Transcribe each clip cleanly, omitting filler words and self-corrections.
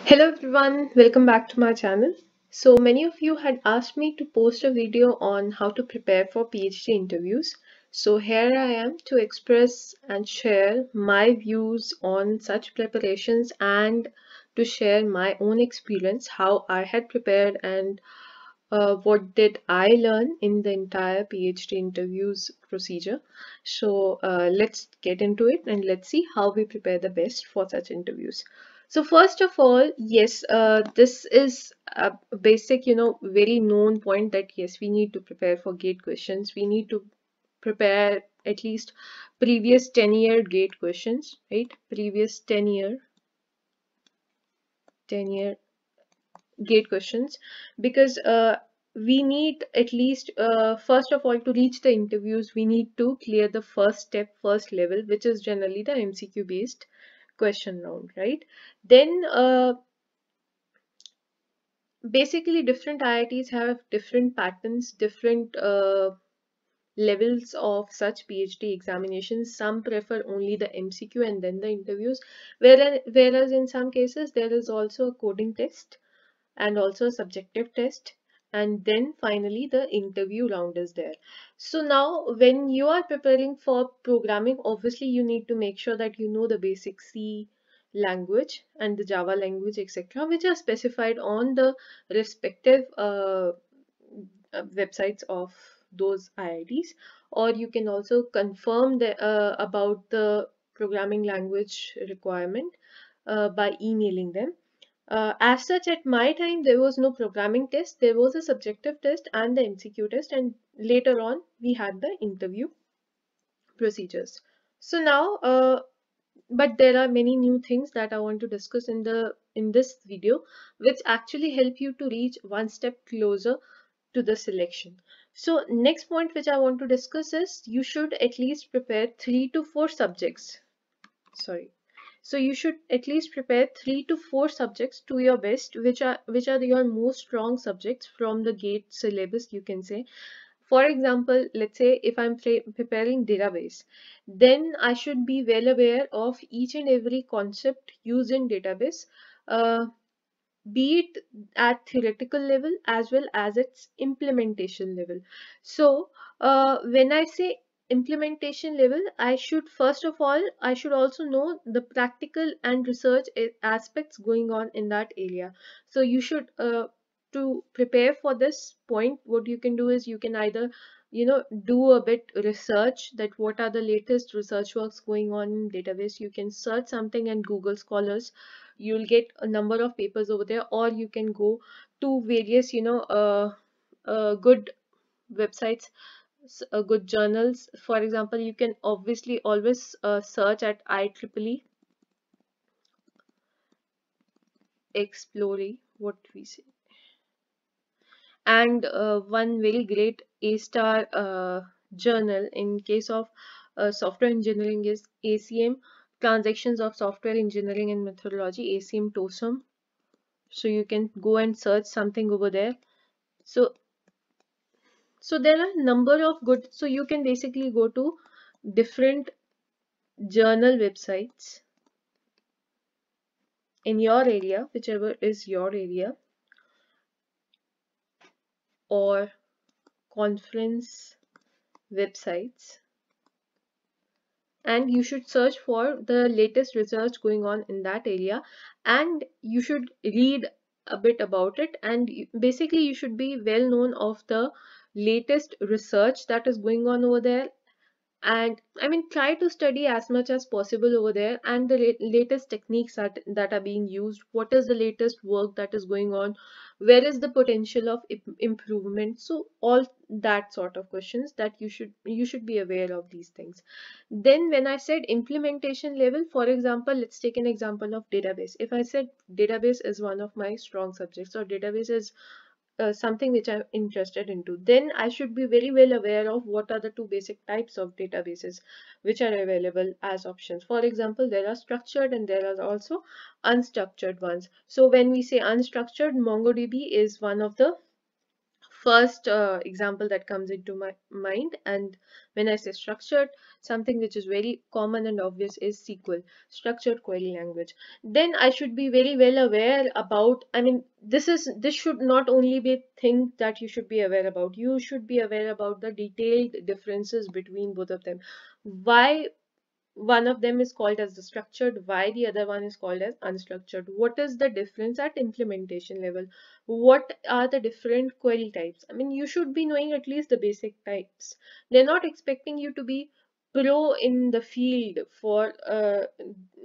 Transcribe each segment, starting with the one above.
Hello everyone, welcome back to my channel. So many of you had asked me to post a video on how to prepare for PhD interviews. So here I am to express and share my views on such preparations and to share my own experience, how I had prepared and what did I learn in the entire PhD interviews procedure. So let's get into it and let's see how we prepare the best for such interviews. So first of all, yes, this is a basic, very known point that yes, we need to prepare for GATE questions. We need to prepare at least previous 10-year GATE questions, right? Previous 10-year GATE questions because we need at least first of all to reach the interviews we need to clear the first step, first level, which is generally the MCQ based question round, right? Then basically different IITs have different patterns, different levels of such PhD examinations. Some prefer only the MCQ and then the interviews, whereas in some cases there is also a coding test and also a subjective test, and then finally the interview round is there. So now when you are preparing for programming, obviously you need to make sure that you know the basic C language and the Java language, etc., which are specified on the respective websites of those IITs, or you can also confirm about the programming language requirement by emailing them. As such, at my time, there was no programming test. There was a subjective test and the MCQ test, and later on, we had the interview procedures. So now, but there are many new things that I want to discuss in this video, which actually help you to reach one step closer to the selection. So next point which I want to discuss is you should at least prepare 3 to 4 subjects. Sorry. So you should at least prepare 3 to 4 subjects to your best, which are your most strong subjects from the GATE syllabus, you can say. For example, let's say if I'm preparing database, then I should be well aware of each and every concept used in database, uh, be it at theoretical level as well as its implementation level. So when I say implementation level, I should first of all, I should also know the practical and research aspects going on in that area. So you should to prepare for this point, what you can do is you can either do a bit research, that what are the latest research works going on in database. You can search something in Google Scholars, you'll get a number of papers over there, or you can go to various good websites, good journals. For example, you can obviously always search at IEEE Explore, what we say, and one very great A-star journal in case of software engineering is ACM, Transactions of Software Engineering and Methodology, ACM TOSM. So you can go and search something over there. So there are a number of good, so you can basically go to different journal websites in your area, whichever is your area, or conference websites, and you should search for the latest research going on in that area, and you should read a bit about it, and basically you should be well known of the latest research that is going on over there. And I mean, try to study as much as possible over there, and the latest techniques that are being used, what is the latest work that is going on, where is the potential of improvement. So all that sort of questions that you should be aware of these things. Then when I said implementation level, for example, let's take an example of database. If I said database is one of my strong subjects, or database is something which I'm interested into, then I should be very well aware of what are the two basic types of databases which are available as options. For example, there are structured and there are also unstructured ones. So when we say unstructured, MongoDB is one of the first example that comes into my mind. And when I say structured, something which is very common and obvious is SQL, structured query language. Then I should be very well aware about, I mean, this should not only be a thing that you should be aware about, you should be aware about the detailed differences between both of them. Why one of them is called as the structured, why the other one is called as unstructured, what is the difference at implementation level, what are the different query types. I mean, you should be knowing at least the basic types. They're not expecting you to be pro in the field for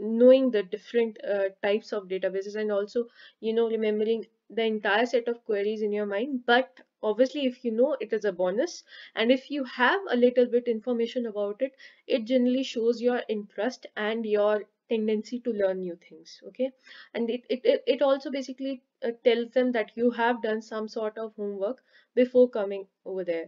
knowing the different types of databases, and also, you know, remembering the entire set of queries in your mind. But obviously, if you know, it is a bonus. And if you have a little bit information about it, it generally shows your interest and your tendency to learn new things. Okay. And it also basically tells them that you have done some sort of homework before coming over there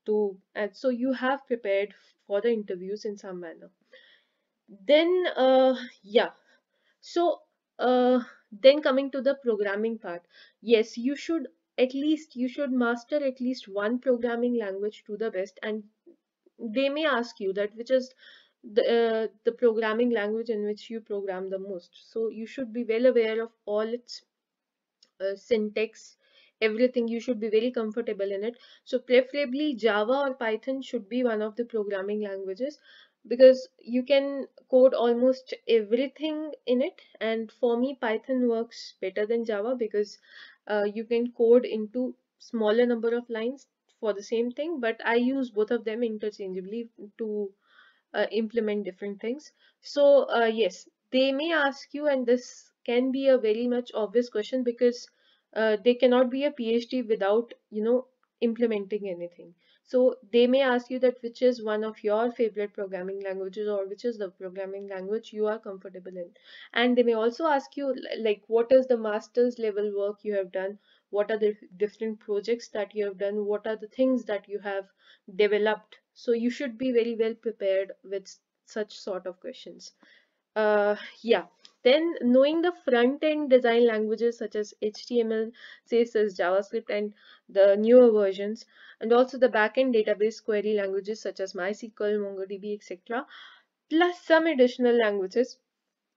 to, and so you have prepared for the interviews in some manner. Then yeah, so then coming to the programming part, yes, you should, at least you should master at least one programming language to the best. And they may ask you that which is the programming language in which you program the most. So you should be well aware of all its syntax, everything. You should be very comfortable in it. So preferably Java or Python should be one of the programming languages, because you can code almost everything in it. And for me, Python works better than Java, because you can code into smaller number of lines for the same thing, but I use both of them interchangeably to implement different things. So yes, they may ask you, and this can be a very much obvious question, because they cannot be a PhD without, you know, implementing anything. So they may ask you that which is one of your favorite programming languages, or which is the programming language you are comfortable in. And they may also ask you like what is the master's level work you have done, what are the different projects that you have done, what are the things that you have developed. So you should be very well prepared with such sort of questions. Yeah. Then knowing the front end design languages such as HTML, CSS, JavaScript, and the newer versions, and also the back end database query languages such as MySQL, MongoDB, etc., plus some additional languages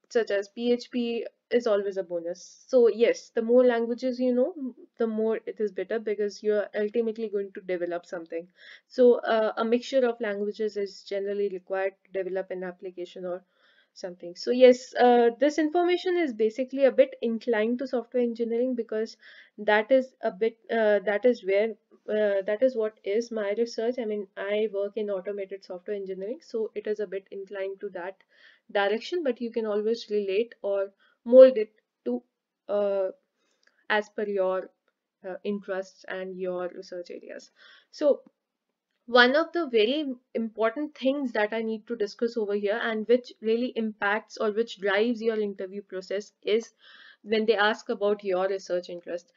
such as PHP is always a bonus. So yes, the more languages you know, the more it is better, because you're ultimately going to develop something. So a mixture of languages is generally required to develop an application or something. So yes, this information is basically a bit inclined to software engineering, because that is a bit that is where that is what is my research. I mean, I work in automated software engineering, so it is a bit inclined to that direction, but you can always relate or mold it to as per your interests and your research areas. So one of the very important things that I need to discuss over here, and which really impacts or which drives your interview process, is when they ask about your research interest.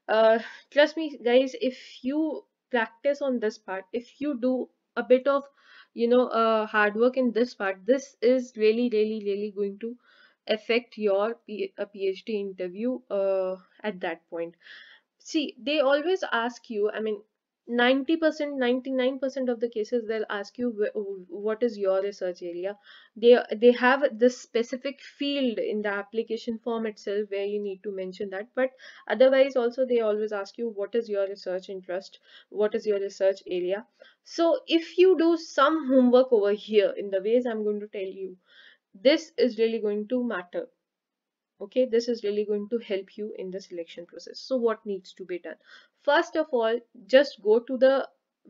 Uh, Trust me, guys, if you practice on this part, if you do a bit of, you know, hard work in this part, this is really, really, really going to affect your a PhD interview at that point. See, they always ask you, I mean, 90%, 99% of the cases they'll ask you what is your research area. They have this specific field in the application form itself where you need to mention that. But otherwise also they always ask you what is your research interest, what is your research area. So if you do some homework over here in the ways I'm going to tell you, this is really going to matter. Okay, this is really going to help you in the selection process. So what needs to be done? First of all, just go to the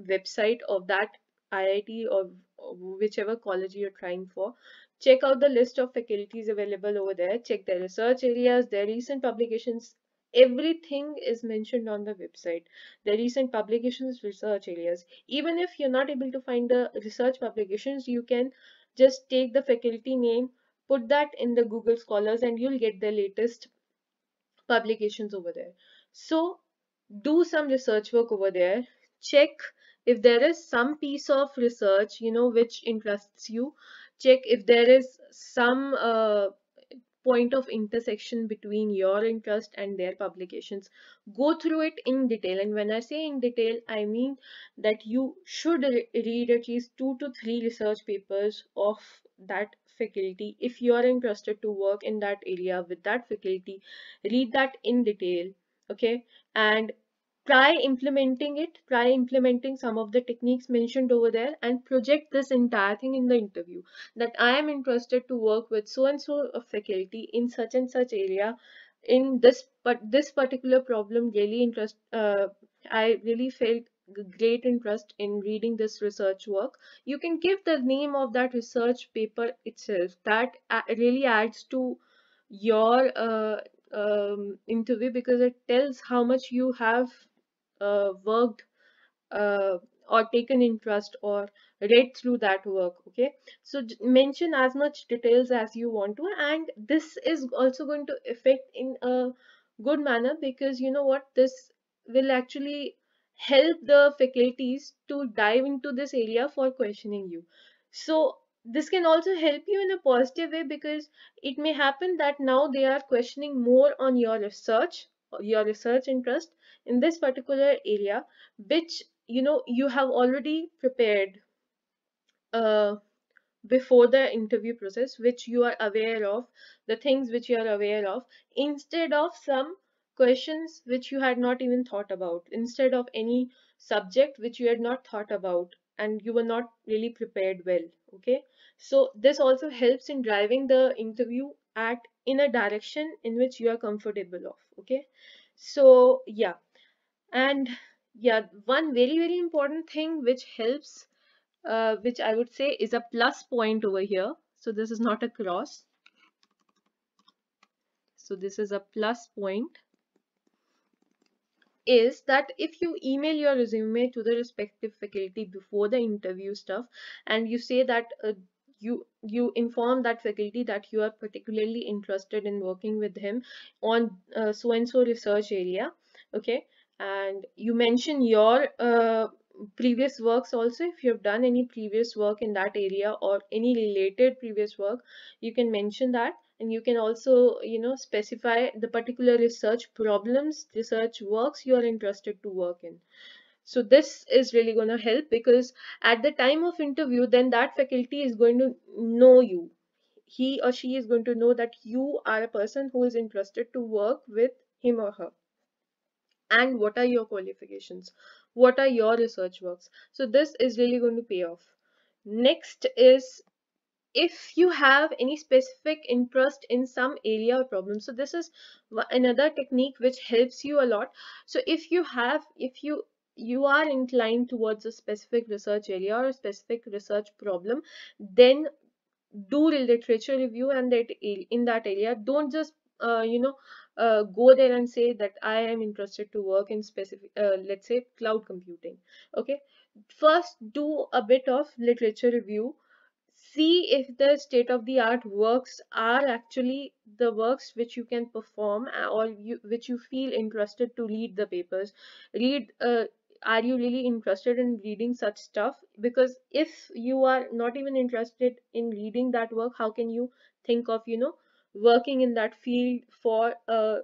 website of that IIT or whichever college you're trying for. Check out the list of faculties available over there. Check their research areas, their recent publications. Everything is mentioned on the website. The recent publications, research areas. Even if you're not able to find the research publications, you can just take the faculty name, put that in the Google Scholars, and you'll get the latest publications over there. So do some research work over there. Check if there is some piece of research, you know, which interests you. Check if there is some point of intersection between your interest and their publications. Go through it in detail, and when I say in detail, I mean that you should read at least 2 to 3 research papers of that faculty. If you are interested to work in that area with that faculty, read that in detail, okay? And try implementing some of the techniques mentioned over there, and project this entire thing in the interview, that I am interested to work with so and so a faculty in such and such area in this, but this particular problem really I really felt great interest in reading this research work. You can give the name of that research paper itself. That really adds to your interview, because it tells how much you have worked uh, or taken interest or read through that work. Okay, so mention as much details as you want to, and this is also going to affect in a good manner, because you know what, this will actually help the faculties to dive into this area for questioning you. So this can also help you in a positive way, because it may happen that now they are questioning more on your research interest in this particular area, which you know you have already prepared uh, before the interview process, which you are aware of, the things which you are aware of, instead of some questions which you had not even thought about, instead of any subject which you had not thought about and you were not really prepared well. Okay, so this also helps in driving the interview at in a direction in which you are comfortable of. Okay, so yeah. And yeah, one very important thing which helps, which I would say is a plus point over here. So this is not a cross. So this is a plus point, is that if you email your resume to the respective faculty before the interview stuff, and you say that you inform that faculty that you are particularly interested in working with him on so and so research area, okay, and you mention your previous works also. If you have done any previous work in that area or any related previous work, you can mention that. And you can also, you know, specify the particular research problems, research works you are interested to work in. So this is really going to help, because at the time of interview, then that faculty is going to know you. He or she is going to know that you are a person who is interested to work with him or her. And what are your qualifications? What are your research works? So this is really going to pay off. Next is, if you have any specific interest in some area or problem. So this is another technique which helps you a lot. So if you are inclined towards a specific research area or a specific research problem, then do literature review, and that in that area, don't just go there and say that I am interested to work in specific, let's say, cloud computing. Okay, first do a bit of literature review. See if the state of the art works are actually the works which you can perform, or which you feel interested to read the papers. Read, are you really interested in reading such stuff? Because if you are not even interested in reading that work, how can you think of, you know, working in that field for a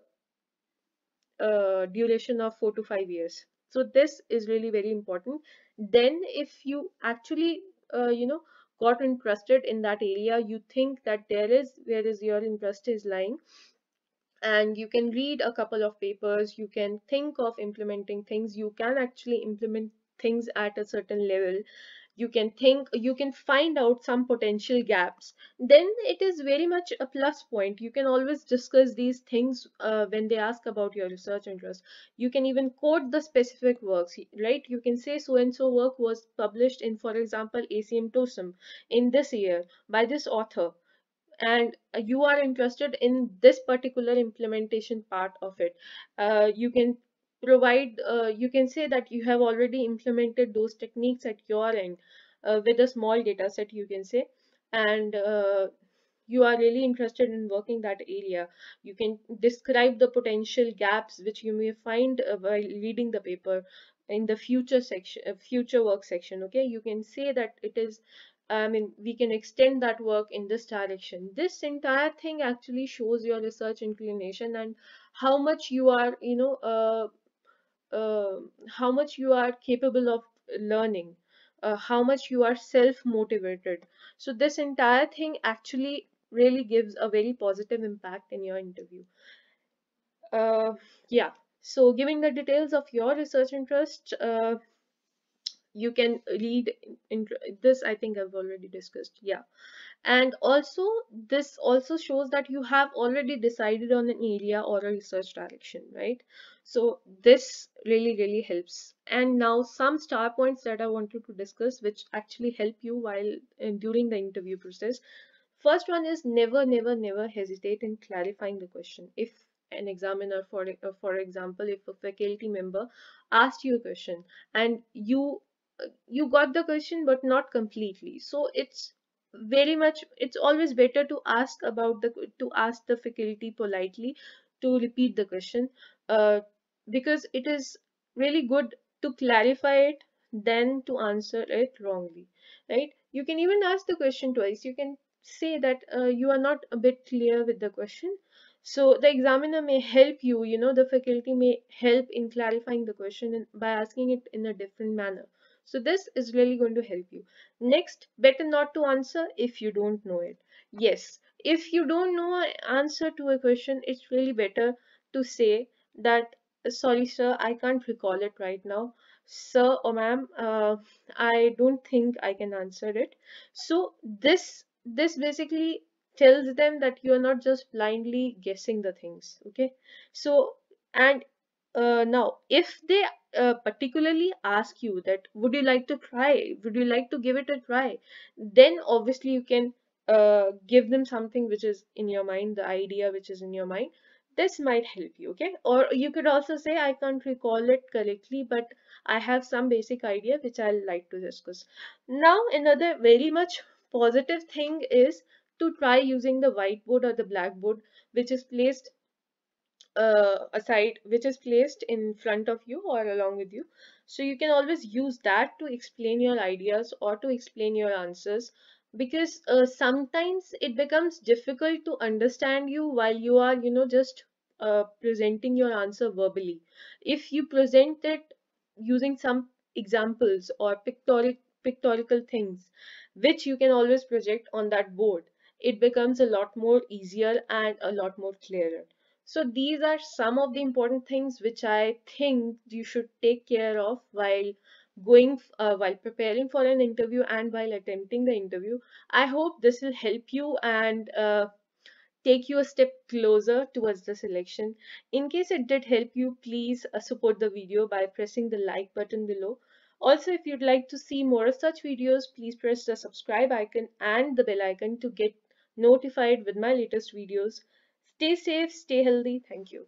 duration of 4 to 5 years? So this is really very important. Then if you actually got interested in that area, you think that there is where is your interest is lying, and you can read a couple of papers, you can think of implementing things, you can actually implement things at a certain level, you can think, you can find out some potential gaps, then it is very much a plus point. You can always discuss these things when they ask about your research interest. You can even quote the specific works, right? You can say so and so work was published in, for example, ACM TOSM in this year by this author, and you are interested in this particular implementation part of it. You can provide, you can say that you have already implemented those techniques at your end with a small data set, you can say, and you are really interested in working that area. You can describe the potential gaps which you may find while reading the paper in the future section, future work section. Okay, you can say that it is I mean, we can extend that work in this direction. This entire thing actually shows your research inclination and how much you are, how much you are capable of learning, how much you are self-motivated. So this entire thing actually really gives a very positive impact in your interview. Uh, yeah. So giving the details of your research interest, you can read in this. I think I've already discussed. Yeah. And also, this also shows that you have already decided on an area or a research direction, right? So this really, really helps. And now some star points that I wanted to discuss, which actually help you while during the interview process. First one is never, never, never hesitate in clarifying the question. If an examiner, for example, if a faculty member asked you a question and you got the question but not completely, so it's always better to ask the faculty politely to repeat the question, uh, because it is really good to clarify it than to answer it wrongly, right? You can even ask the question twice. You can say that you are not a bit clear with the question, so the examiner may help you, the faculty may help in clarifying the question by asking it in a different manner. So this is really going to help you. Next, better not to answer if you don't know it. Yes, if you don't know an answer to a question, it's really better to say that, sorry, sir, I can't recall it right now. Sir or ma'am, I don't think I can answer it. So this basically tells them that you are not just blindly guessing the things. Okay. So, and now if they particularly ask you that would you like to try, would you like to give it a try, then obviously you can give them something which is in your mind, the idea which is in your mind. This might help you. Okay. Or you could also say, I can't recall it correctly, but I have some basic idea which I'll like to discuss. Now another very much positive thing is to try using the whiteboard or the blackboard which is placed aside, which is placed in front of you or along with you. So you can always use that to explain your ideas or to explain your answers, because sometimes it becomes difficult to understand you while you are, just presenting your answer verbally. If you present it using some examples or pictorial things, which you can always project on that board, it becomes a lot more easier and a lot more clearer. So these are some of the important things which I think you should take care of while while preparing for an interview and while attempting the interview. I hope this will help you and take you a step closer towards the selection. In case it did help you, please support the video by pressing the like button below. Also, if you'd like to see more of such videos, please press the subscribe icon and the bell icon to get notified with my latest videos. Stay safe, stay healthy. Thank you.